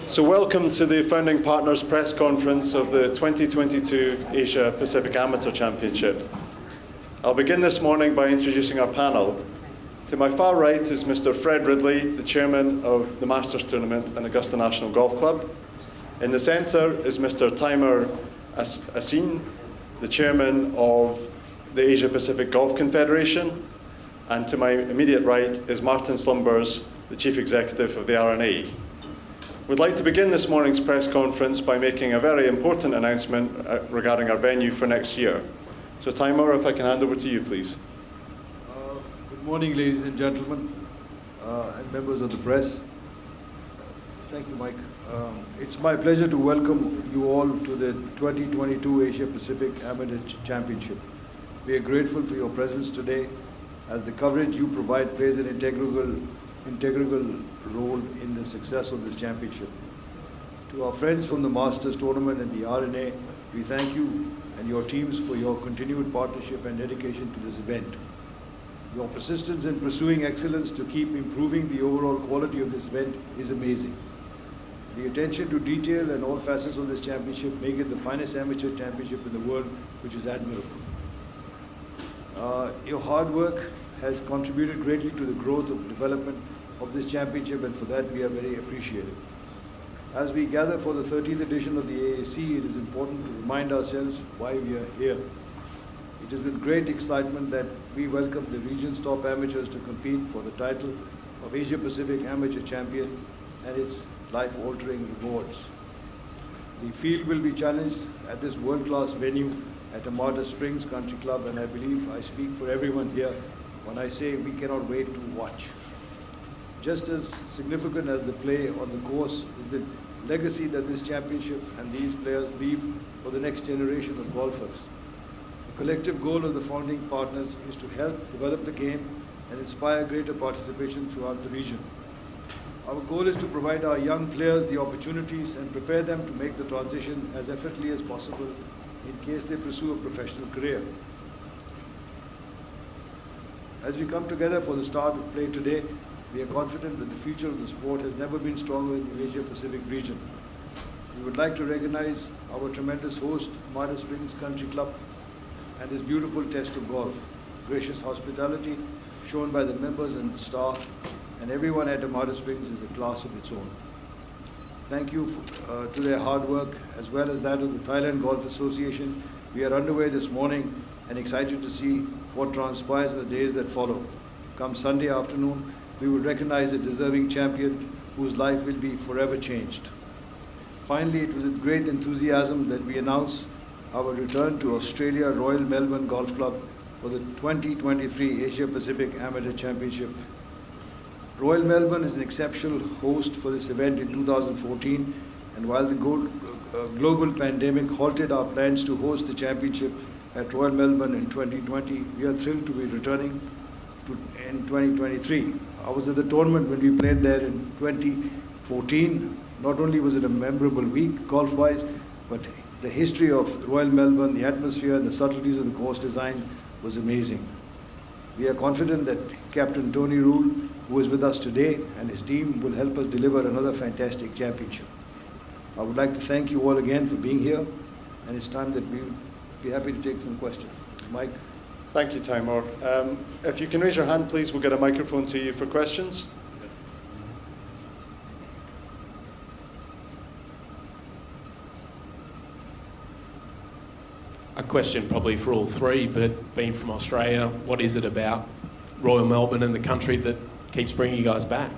So welcome to the Founding Partners press conference of the 2022 Asia Pacific Amateur Championship. I'll begin this morning by introducing our panel. To my far right is Mr. Fred Ridley, the chairman of the Masters Tournament and Augusta National Golf Club. In the centre is Mr. Taimur Hassan, the chairman of the Asia Pacific Golf Confederation. And to my immediate right is Martin Slumbers, the chief executive of the R&A. We'd like to begin this morning's press conference by making a very important announcement regarding our venue for next year. So Taimur, if I can hand over to you, please. Good morning, ladies and gentlemen, and members of the press. Thank you, Mike. It's my pleasure to welcome you all to the 2022 Asia Pacific Amateur Championship. We are grateful for your presence today, as the coverage you provide plays an integral role in the success of this championship. To our friends from the Masters Tournament and the R&A, we thank you and your teams for your continued partnership and dedication to this event. Your persistence in pursuing excellence to keep improving the overall quality of this event is amazing. The attention to detail and all facets of this championship make it the finest amateur championship in the world, which is admirable. Your hard work has contributed greatly to the growth and development of this championship, and for that we are very appreciative. As we gather for the 13th edition of the AAC, it is important to remind ourselves why we are here. It is with great excitement that we welcome the region's top amateurs to compete for the title of Asia Pacific Amateur Champion and its life-altering rewards. The field will be challenged at this world-class venue at Amata Spring Country Club, and I believe I speak for everyone here when I say we cannot wait to watch. Just as significant as the play on the course is the legacy that this championship and these players leave for the next generation of golfers. The collective goal of the founding partners is to help develop the game and inspire greater participation throughout the region. Our goal is to provide our young players the opportunities and prepare them to make the transition as effortlessly as possible in case they pursue a professional career. As we come together for the start of play today, we are confident that the future of the sport has never been stronger in the Asia Pacific region. We would like to recognize our tremendous host, Amata Spring Country Club, and this beautiful test of golf. Gracious hospitality shown by the members and staff, and everyone at Amata Springs is a class of its own. Thank you to their hard work, as well as that of the Thailand Golf Association. We are underway this morning and excited to see what transpires in the days that follow. Come Sunday afternoon, we will recognize a deserving champion whose life will be forever changed. Finally, it was with great enthusiasm that we announce our return to Australia Royal Melbourne Golf Club for the 2023 Asia Pacific Amateur Championship. Royal Melbourne is an exceptional host for this event in 2014, and while the global pandemic halted our plans to host the championship at Royal Melbourne in 2020, we are thrilled to be returning in 2023. I was at the tournament when we played there in 2014. Not only was it a memorable week golf-wise, but the history of Royal Melbourne, the atmosphere and the subtleties of the course design was amazing. We are confident that Captain Tony Rule, who is with us today, and his team will help us deliver another fantastic championship. I would like to thank you all again for being here, and it's time that we'll be happy to take some questions. Mike? Thank you, Taimur. If you can raise your hand, please, we'll get a microphone to you for questions. A question probably for all three, but being from Australia, what is it about Royal Melbourne and the country that keeps bringing you guys back?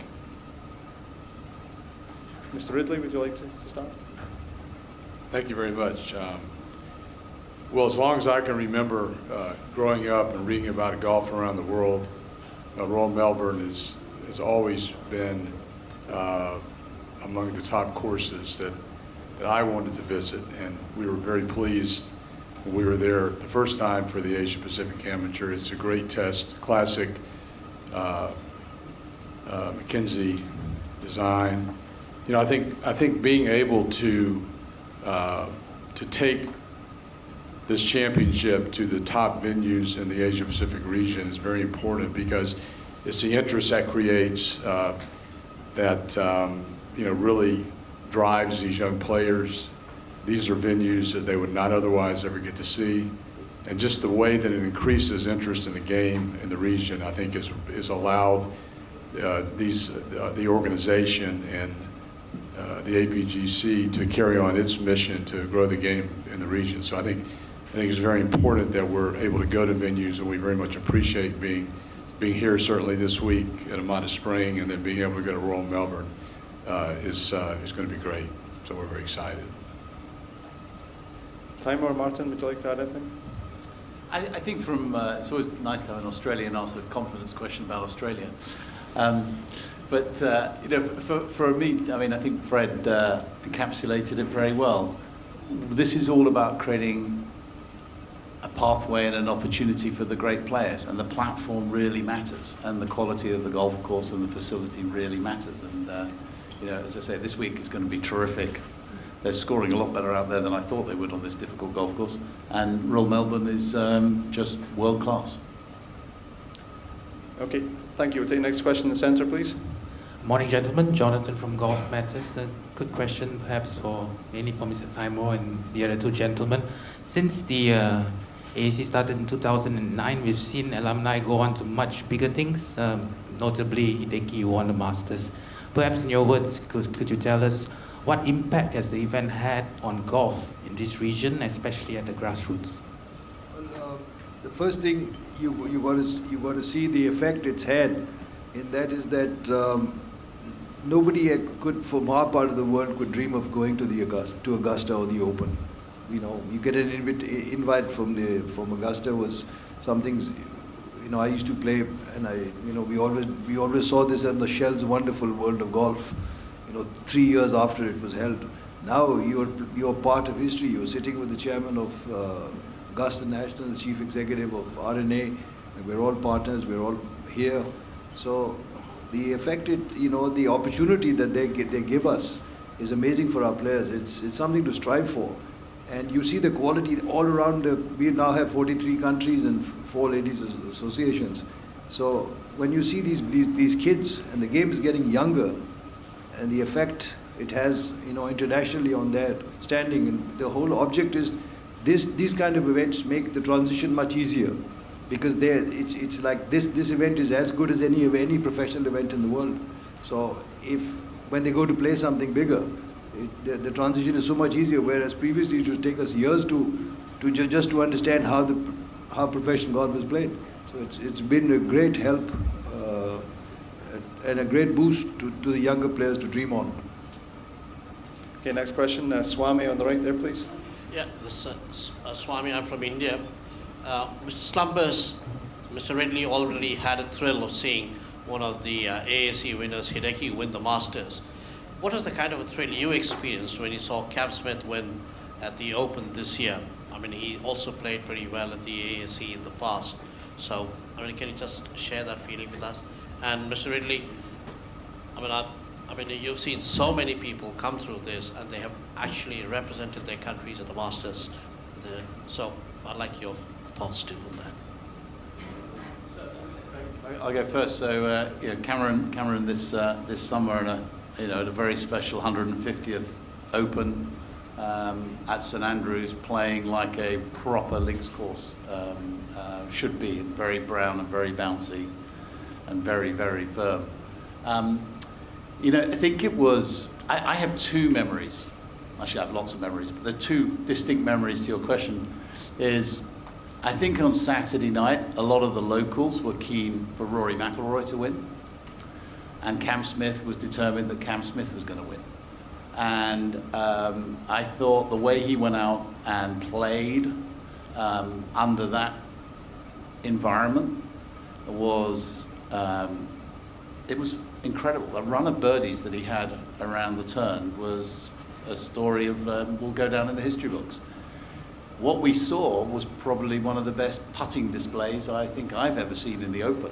Mr. Ridley, would you like to start? Thank you very much. Well, as long as I can remember growing up and reading about golf around the world, Royal Melbourne has always been among the top courses that I wanted to visit, and we were very pleased when we were there the first time for the Asia Pacific Amateur. It's a great test, classic McKenzie design. You know, I think being able to take this championship to the top venues in the Asia Pacific region is very important, because it's the interest that creates that really drives these young players. These are venues that they would not otherwise ever get to see. And just the way that it increases interest in the game in the region, I think is allowed the organization and the APGC to carry on its mission to grow the game in the region. So I think it's very important that we're able to go to venues, and we very much appreciate being here certainly this week at Amata Spring, and then being able to go to Royal Melbourne is going to be great. So we're very excited. Taimur, Martin, would you like to add anything? I think it's always nice to have an Australian ask a confidence question about Australia. But for me, I mean, I think Fred encapsulated it very well. This is all about creating a pathway and an opportunity for the great players, and the platform really matters, and the quality of the golf course and the facility really matters. And as I say, this week is going to be terrific. They're scoring a lot better out there than I thought they would on this difficult golf course, and Royal Melbourne is just world class. Okay, thank you. We'll take the next question in the centre, please. Morning, gentlemen. Jonathan from Golf Matters. A quick question, perhaps mainly for Mr. Taimur and the other two gentlemen. Since the AAC started in 2009, we've seen alumni go on to much bigger things. Notably, Hideki, you won the Masters. Perhaps in your words, could you tell us what impact has the event had on golf in this region, especially at the grassroots? Well, the first thing you got to see the effect it's had, and that is that nobody could, from our part of the world, could dream of going to Augusta or the Open. You get an invite from Augusta was something. I used to play, and we always saw this in the Shell's Wonderful World of Golf. 3 years after it was held. Now you're part of history. You're sitting with the chairman of Augusta National, the chief executive of RNA, and we're all partners. We're all here. So the effect, the opportunity that they give us is amazing for our players. It's something to strive for. And you see the quality all around. We now have 43 countries and 4 ladies associations. So when you see these kids, and the game is getting younger, and the effect it has, internationally on their standing, and the whole object is these kind of events make the transition much easier, because it's like this event is as good as any professional event in the world. So when they go to play something bigger, the transition is so much easier, whereas previously it would take us years just to understand how professional golf is played. So it's been a great help and a great boost to the younger players to dream on. Okay, next question. Swami on the right there, please. Yeah, this Swami, I'm from India. Mr. Slumbers, Mr. Ridley already had a thrill of seeing one of the AAC winners, Hideki, win the Masters. What was the kind of a thrill you experienced when you saw Cam Smith win at the Open this year? I mean, he also played pretty well at the AAC in the past. So, can you just share that feeling with us? And Mr. Ridley, you've seen so many people come through this, and they have actually represented their countries at the Masters. So, I'd like your thoughts too on that. I'll go first. So, Cameron this summer at a very special 150th Open at St Andrews, playing like a proper links course should be, very brown and very bouncy and very, very firm. I think it was, I have 2 memories. Actually, I have lots of memories, but the 2 distinct memories to your question is, I think on Saturday night, a lot of the locals were keen for Rory McIlroy to win, and Cam Smith was determined that Cam Smith was going to win. And I thought the way he went out and played under that environment was, it was incredible. The run of birdies that he had around the turn was a story of, will go down in the history books. What we saw was probably one of the best putting displays I think I've ever seen in the Open.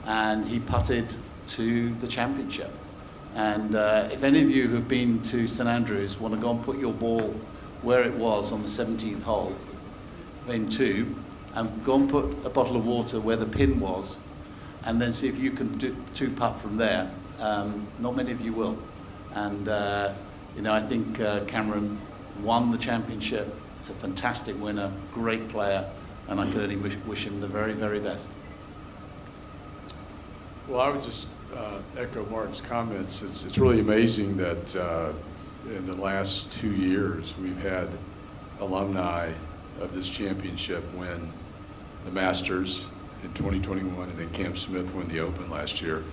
And he putted to the championship. And if any of you who've been to St Andrews want to go and put your ball where it was on the 17th hole, in 2, and go and put a bottle of water where the pin was, and then see if you can do 2 putt from there. Not many of you will. And You know, I think Cameron won the championship. He's a fantastic winner, great player, and I can only wish him the very, very best. Well, I would just echo Martin's comments. It's really amazing that in the last 2 years we've had alumni of this championship win the Masters in 2021, and then Cam Smith win the Open last year.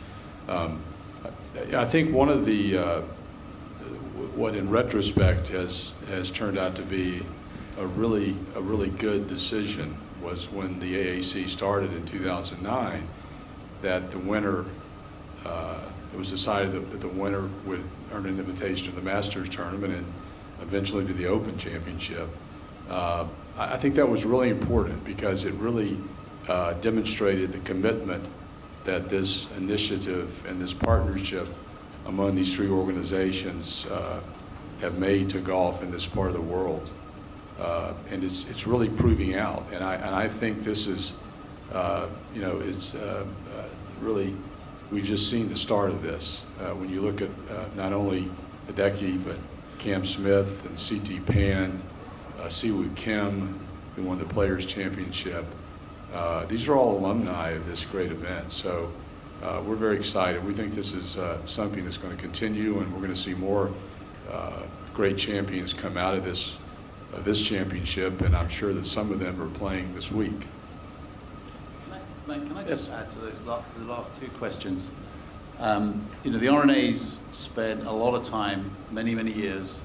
I think one of the what in retrospect has turned out to be a really good decision was when the AAC started in 2009, that the winner, it was decided that the winner would earn an invitation to the Masters tournament and eventually to the Open Championship. I think that was really important because it really demonstrated the commitment that this initiative and this partnership among these three organizations have made to golf in this part of the world. And it's really proving out. And I think this is, it's really, we've just seen the start of this. When you look at not only Hideki, but Cam Smith and C.T. Pan, Siwoo Kim, who won the Players' Championship. These are all alumni of this great event. So we're very excited. We think this is something that's going to continue, and we're going to see more great champions come out of this championship, and I'm sure that some of them are playing this week. Can I just add to those the last two questions? The RNA's spent a lot of time, many years,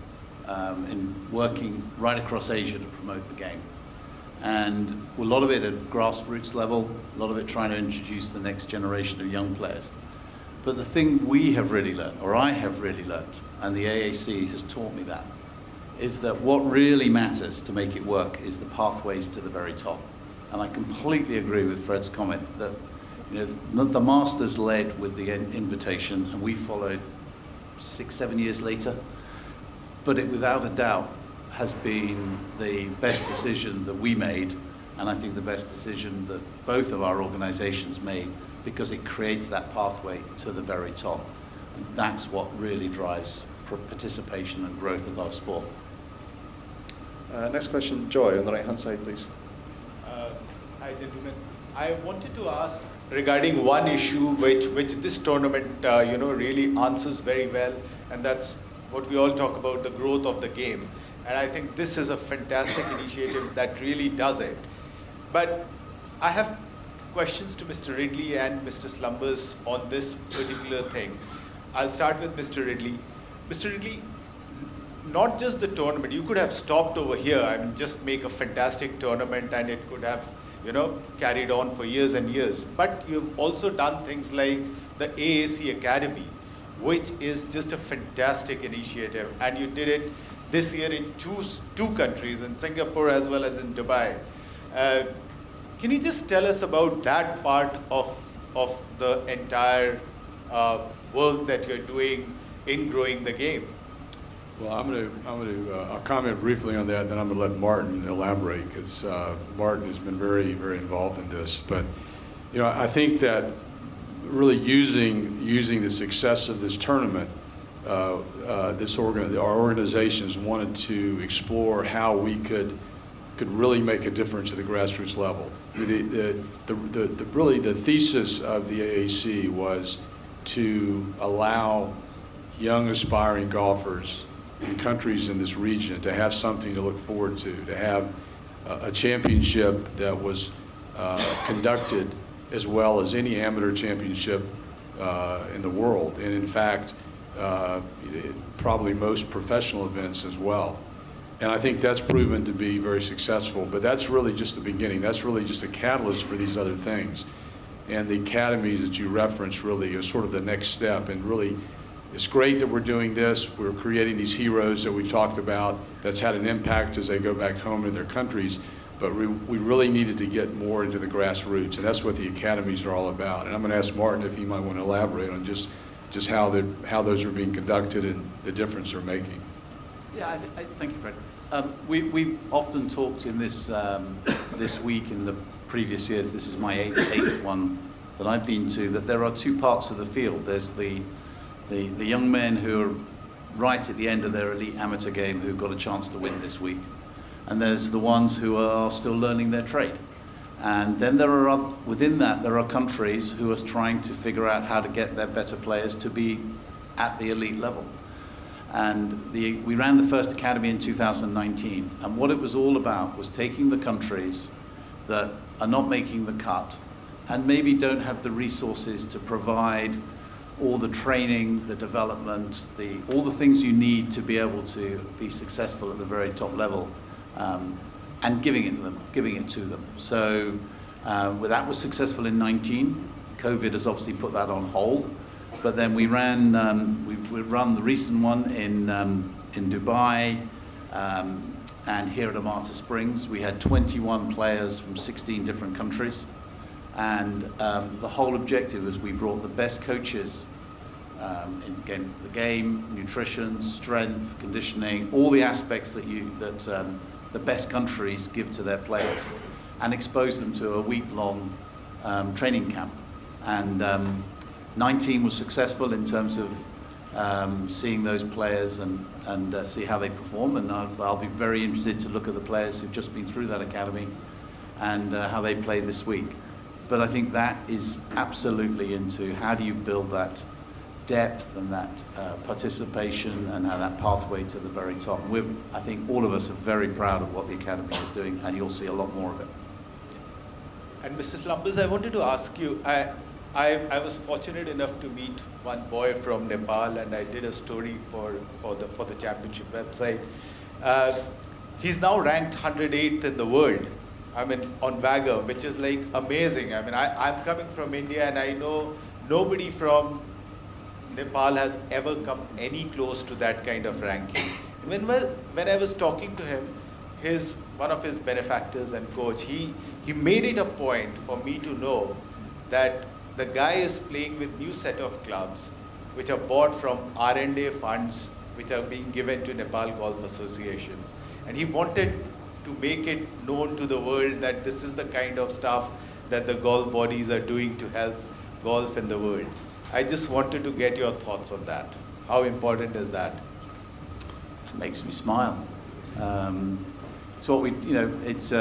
in working right across Asia to promote the game. And a lot of it at grassroots level, a lot of it trying to introduce the next generation of young players. But the thing we have really learned, or I have really learned, and the AAC has taught me that, is that what really matters to make it work is the pathways to the very top. And I completely agree with Fred's comment that the Masters led with the invitation and we followed 6-7 years later. But it without a doubt has been the best decision that we made, and I think the best decision that both of our organizations made, because it creates that pathway to the very top. And that's what really drives participation and growth of our sport. Next question, Joy, on the right-hand side, please. Hi, gentlemen. I wanted to ask regarding one issue which this tournament, really answers very well, and that's what we all talk about, the growth of the game. And I think this is a fantastic initiative that really does it. But I have questions to Mr. Ridley and Mr. Slumbers on this particular thing. I'll start with Mr. Ridley. Mr. Ridley, not just the tournament, you could have stopped over here, just make a fantastic tournament and it could have, carried on for years and years. But you've also done things like the AAC Academy, which is just a fantastic initiative. And you did it this year in two countries, in Singapore as well as in Dubai. Can you just tell us about that part of the entire work that you're doing in growing the game? Well, I'll comment briefly on that, and then I'm going to let Martin elaborate, because Martin has been very involved in this. But I think that really using the success of this tournament, our organizations wanted to explore how we could really make a difference at the grassroots level. The thesis of the AAC was to allow young aspiring golfers in countries in this region to have something to look forward to have a championship that was conducted as well as any amateur championship in the world, and in fact, probably most professional events as well. And I think that's proven to be very successful, but that's really just the beginning. That's really just a catalyst for these other things. And the academies that you referenced really are sort of the next step, and really it's great that we're doing this. We're creating these heroes that we've talked about that's had an impact as they go back home in their countries, but we really needed to get more into the grassroots, and that's what the academies are all about. And I'm going to ask Martin if he might want to elaborate on just how those are being conducted and the difference they're making. Yeah, thank you, Fred. We've often talked in this this week, in the previous years, this is my eighth one that I've been to, that there are two parts of the field. There's the young men who are right at the end of their elite amateur game who got a chance to win this week. And there's the ones who are still learning their trade. And then within that, there are countries who are trying to figure out how to get their better players to be at the elite level. And we ran the first academy in 2019. And what it was all about was taking the countries that are not making the cut and maybe don't have the resources to provide all the training, the development, all the things you need to be able to be successful at the very top level, and giving it to them. So that was successful in 19. COVID has obviously put that on hold. But then we ran the recent one in Dubai and here at Amata Springs. We had 21 players from 16 different countries. And the whole objective was we brought the best coaches in the game, nutrition, strength, conditioning, all the aspects that the best countries give to their players, and expose them to a week-long training camp. And 19 was successful in terms of seeing those players and see how they perform. And I'll be very interested to look at the players who've just been through that academy and how they play this week. But I think that is absolutely into how do you build that depth and that participation and how that pathway to the very top. And I think all of us are very proud of what the Academy is doing, and you'll see a lot more of it. And Mr. Slumbers, I wanted to ask you, I was fortunate enough to meet one boy from Nepal, and I did a story for the championship website. He's now ranked 108th in the world, I mean, on Wagger, which is like amazing. I mean, I'm coming from India, and I know nobody from Nepal has ever come any close to that kind of ranking. When I was talking to him, one of his benefactors and coach, he made it a point for me to know that the guy is playing with new set of clubs which are bought from R&A funds which are being given to Nepal golf associations. And he wanted to make it known to the world that this is the kind of stuff that the golf bodies are doing to help golf in the world. I just wanted to get your thoughts on that. How important is that? It makes me smile. It's what it's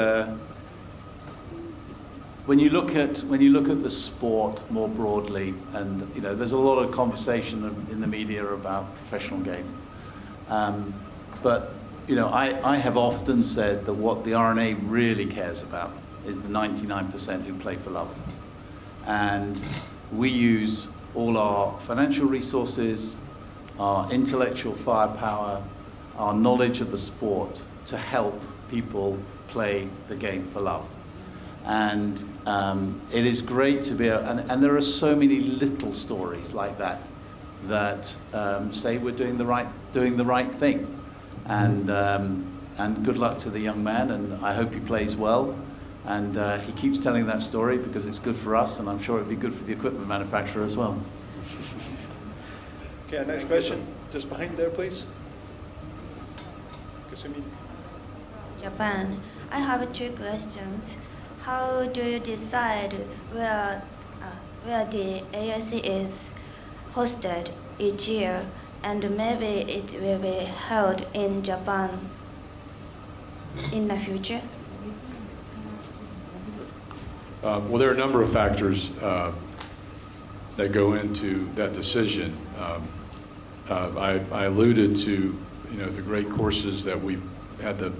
when you look at the sport more broadly, and there's a lot of conversation in the media about professional game, but I have often said that what the R&A really cares about is the 99% who play for love, and we use all our financial resources, our intellectual firepower, our knowledge of the sport to help people play the game for love. And it is great to be able, and there are so many little stories like that say we're doing the right thing. And good luck to the young man, and I hope he plays well. And he keeps telling that story because it's good for us, and I'm sure it'd be good for the equipment manufacturer as well. Okay, next question, just behind there, please. Kasumi. Japan. I have two questions. How do you decide where the AIC is hosted each year, and maybe it will be held in Japan in the future? Well, there are a number of factors that go into that decision. I alluded to the great courses that we've had the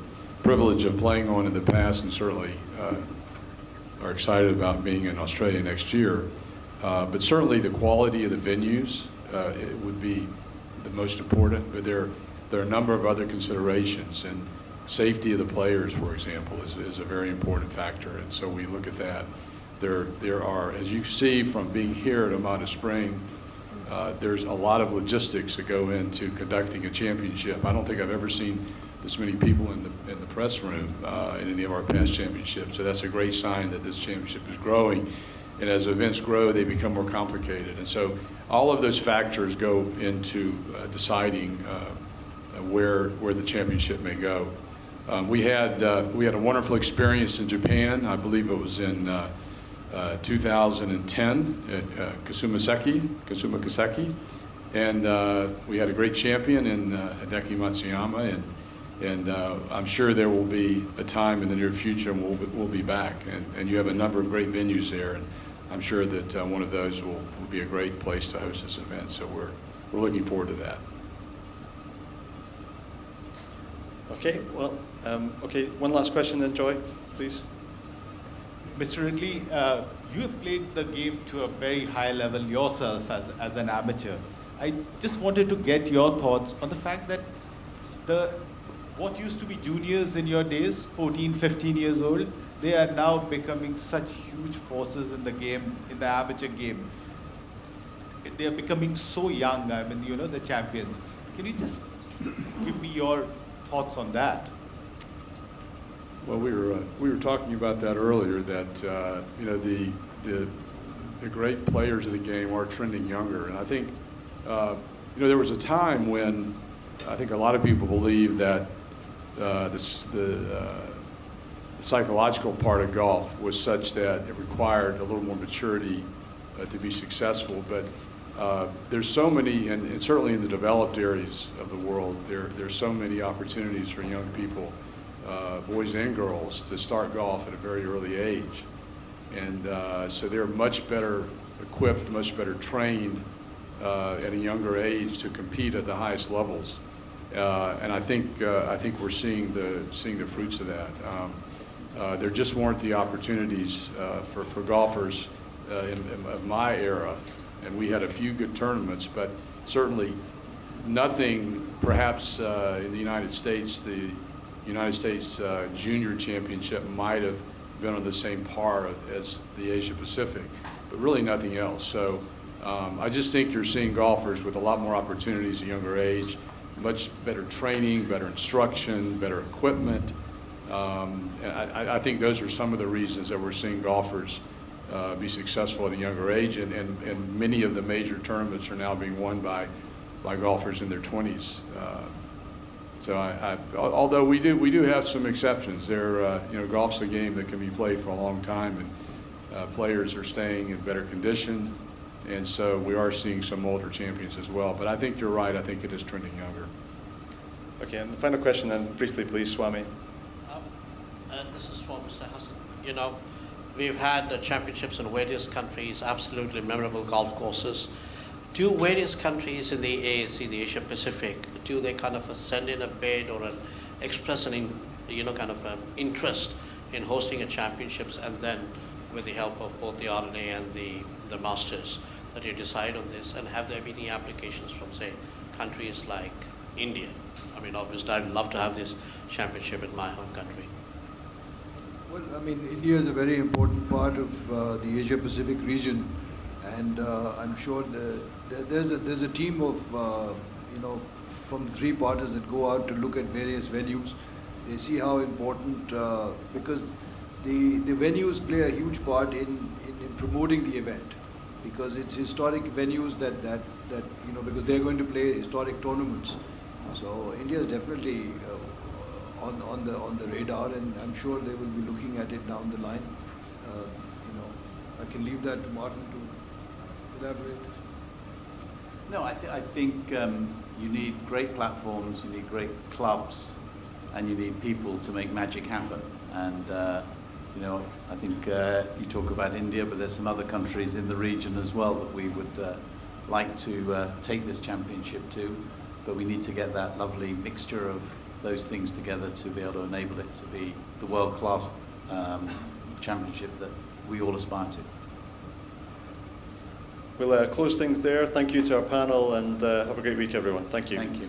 privilege of playing on in the past, and certainly are excited about being in Australia next year. But certainly the quality of the venues it would be the most important. But there are a number of other considerations, and safety of the players, for example, is a very important factor. And so we look at that. There are, as you see from being here at Amata Spring, there's a lot of logistics that go into conducting a championship. I don't think I've ever seen this many people in the press room in any of our past championships. So that's a great sign that this championship is growing. And as events grow, they become more complicated. And so all of those factors go into deciding where the championship may go. We had a wonderful experience in Japan. I believe it was in 2010 at Kasuma Kaseki. And we had a great champion in Hideki Matsuyama, and I'm sure there will be a time in the near future when we'll be back. And you have a number of great venues there, and I'm sure that one of those will be a great place to host this event. So we're looking forward to that. Okay, well, okay, one last question then, Joy, please. Mr. Ridley, you have played the game to a very high level yourself as an amateur. I just wanted to get your thoughts on the fact that what used to be juniors in your days, 14, 15 years old, they are now becoming such huge forces in the game, in the amateur game. They are becoming so young, I mean, you know, the champions. Can you just give me your thoughts on that? Well, we were talking about that earlier. That you know, the great players of the game are trending younger, and I think you know, there was a time when I think a lot of people believed that the psychological part of golf was such that it required a little more maturity to be successful. But there's so many, and certainly in the developed areas of the world, there's so many opportunities for young people, boys and girls, to start golf at a very early age. And so they're much better equipped, much better trained at a younger age to compete at the highest levels. And I think we're seeing the fruits of that. There just weren't the opportunities for golfers in my era, and we had a few good tournaments, but certainly nothing. Perhaps in the United States, the United States Junior Championship might have been on the same par as the Asia Pacific, but really nothing else. So I just think you're seeing golfers with a lot more opportunities at a younger age, much better training, better instruction, better equipment. And I think those are some of the reasons that we're seeing golfers be successful at a younger age, and many of the major tournaments are now being won by golfers in their 20s. So although we do have some exceptions, there you know, golf's a game that can be played for a long time, and players are staying in better condition, and so we are seeing some older champions as well. But I think you're right. I think it is trending younger. Okay, and the final question then, briefly, please, Swami. This is for Mr. Hassan. You know, we've had championships in various countries, absolutely memorable golf courses. Do various countries in the AAC, the Asia Pacific, do they kind of send in a bid or express an interest in hosting a championships, and then with the help of both the RNA and the Masters, that you decide on this? And have there been any applications from, say, countries like India? I mean, obviously, I'd love to have this championship in my home country. Well, I mean, India is a very important part of the Asia Pacific region, and I'm sure there's a team of you know, from the three partners that go out to look at various venues. They see how important, because the venues play a huge part in promoting the event, because it's historic venues that you know, because they're going to play historic tournaments. So India is definitely on the radar, and I'm sure they will be looking at it down the line. You know, I can leave that to Martin to elaborate. No, I think you need great platforms, you need great clubs, and you need people to make magic happen. And you know, I think you talk about India, but there's some other countries in the region as well that we would like to take this championship to. But we need to get that lovely mixture of those things together to be able to enable it to be the world-class championship that we all aspire to. We'll close things there. Thank you to our panel, and have a great week, everyone. Thank you. Thank you.